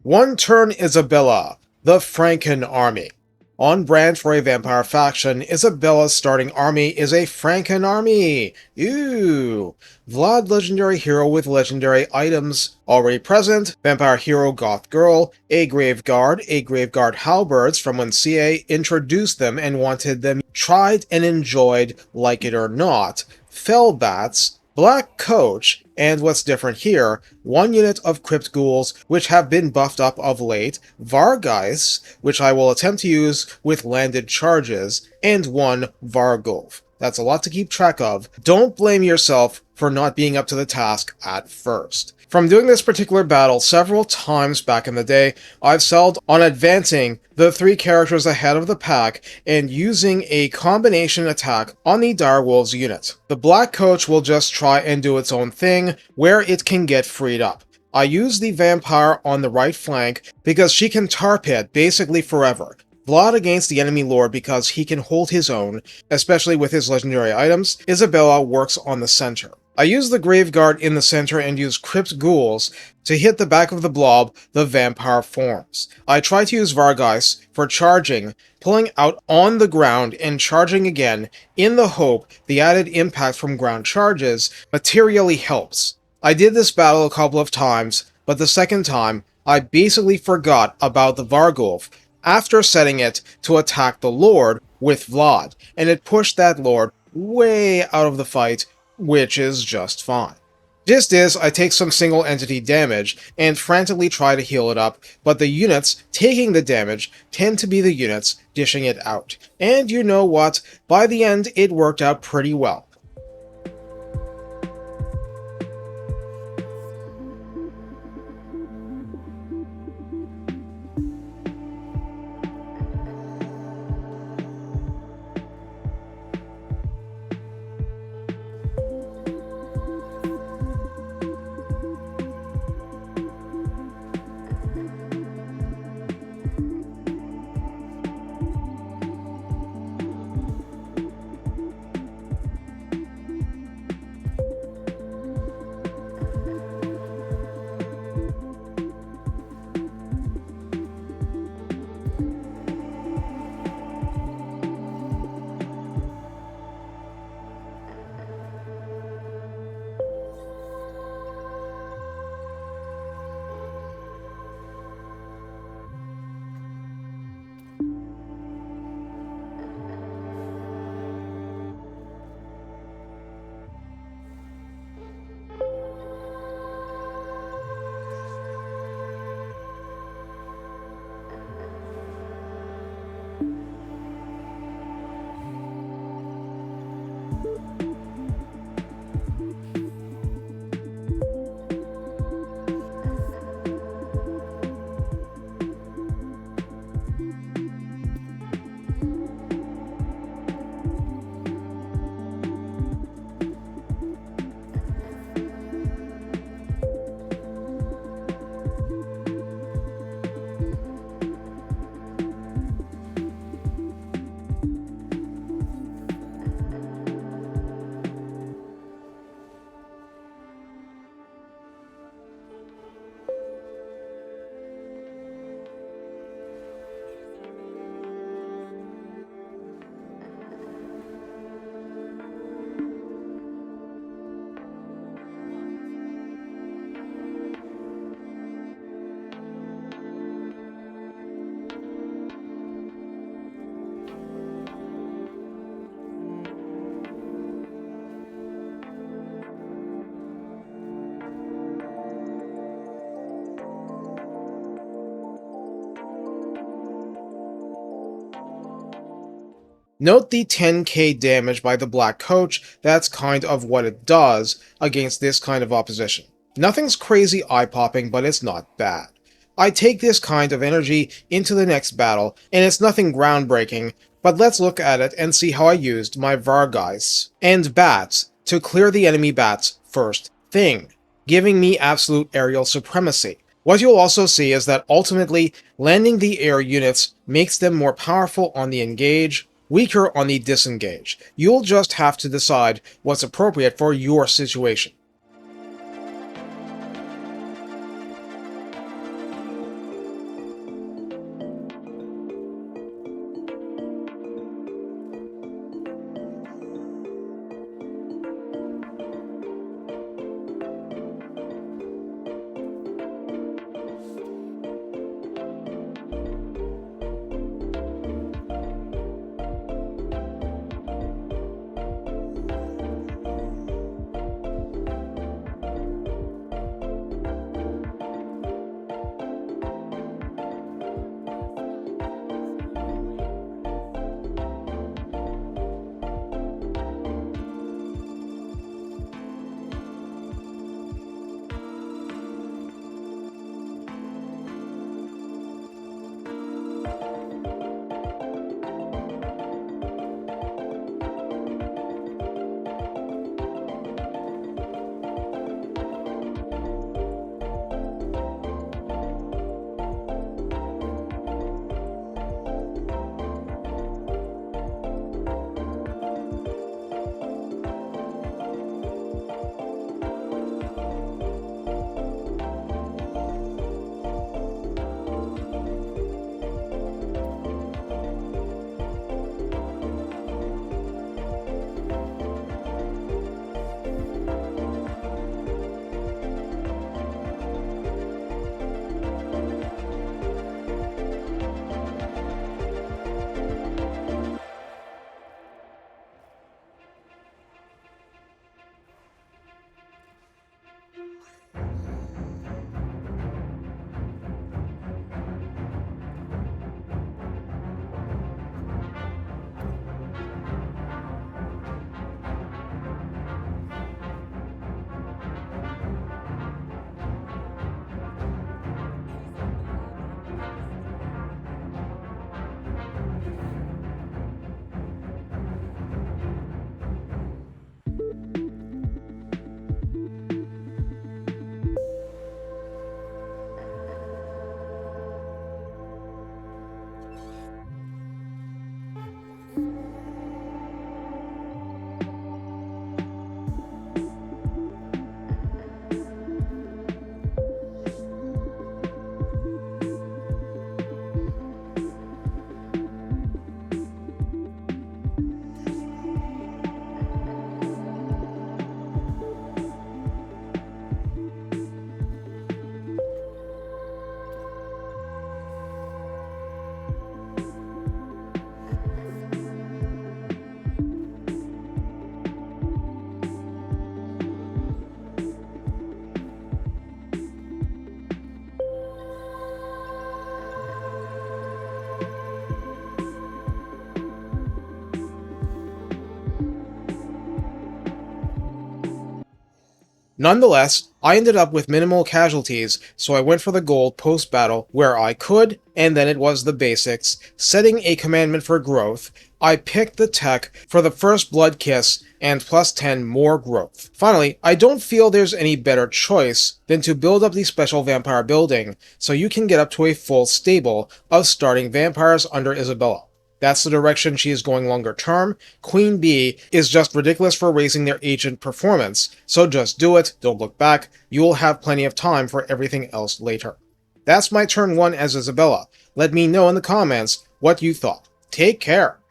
One-turn Isabella, the Franken-Army. On brand for a vampire faction, Isabella's starting army is a Franken-Army. Ooh. Vlad, legendary hero with legendary items already present, vampire hero goth girl, a graveguard halberds from when CA introduced them and wanted them tried and enjoyed like it or not, fell bats, black coach, and what's different here, one unit of crypt ghouls which have been buffed up of late, Vargeist, which I will attempt to use with landed charges, and one Vargulf. That's a lot to keep track of. Don't blame yourself for not being up to the task at first. From doing this particular battle several times back in the day, I've settled on advancing the 3 characters ahead of the pack and using a combination attack on the Direwolves unit. The Black Coach will just try and do its own thing where it can get freed up. I use the Vampire on the right flank because she can tar pit basically forever. Vlad against the enemy lord because he can hold his own, especially with his legendary items. Isabella works on the center. I use the Graveguard in the center and use Crypt Ghouls to hit the back of the blob the vampire forms. I try to use Vargeist for charging, pulling out on the ground and charging again in the hope the added impact from ground charges materially helps. I did this battle a couple of times, but the second time I basically forgot about the Vargulf after setting it to attack the Lord with Vlad, and it pushed that Lord way out of the fight, which is just fine. Gist is, I take some single entity damage and frantically try to heal it up, but the units taking the damage tend to be the units dishing it out. And you know what? By the end, it worked out pretty well. Note the 10k damage by the Black Coach, that's kind of what it does against this kind of opposition. Nothing's crazy eye-popping, but it's not bad. I take this kind of energy into the next battle, and it's nothing groundbreaking, but let's look at it and see how I used my Vargeists and Bats to clear the enemy bats first thing, giving me absolute aerial supremacy. What you'll also see is that ultimately, landing the air units makes them more powerful on the engage, weaker on the disengage. You'll just have to decide what's appropriate for your situation. Nonetheless, I ended up with minimal casualties, so I went for the gold post-battle where I could, and then it was the basics. Setting a commandment for growth, I picked the tech for the first blood kiss and plus 10 more growth. Finally, I don't feel there's any better choice than to build up the special vampire building, so you can get up to a full stable of starting vampires under Isabella. That's the direction she is going longer term. Queen Bee is just ridiculous for raising their agent performance, so just do it, don't look back, you will have plenty of time for everything else later. That's my turn 1 as Isabella. Let me know in the comments what you thought. Take care!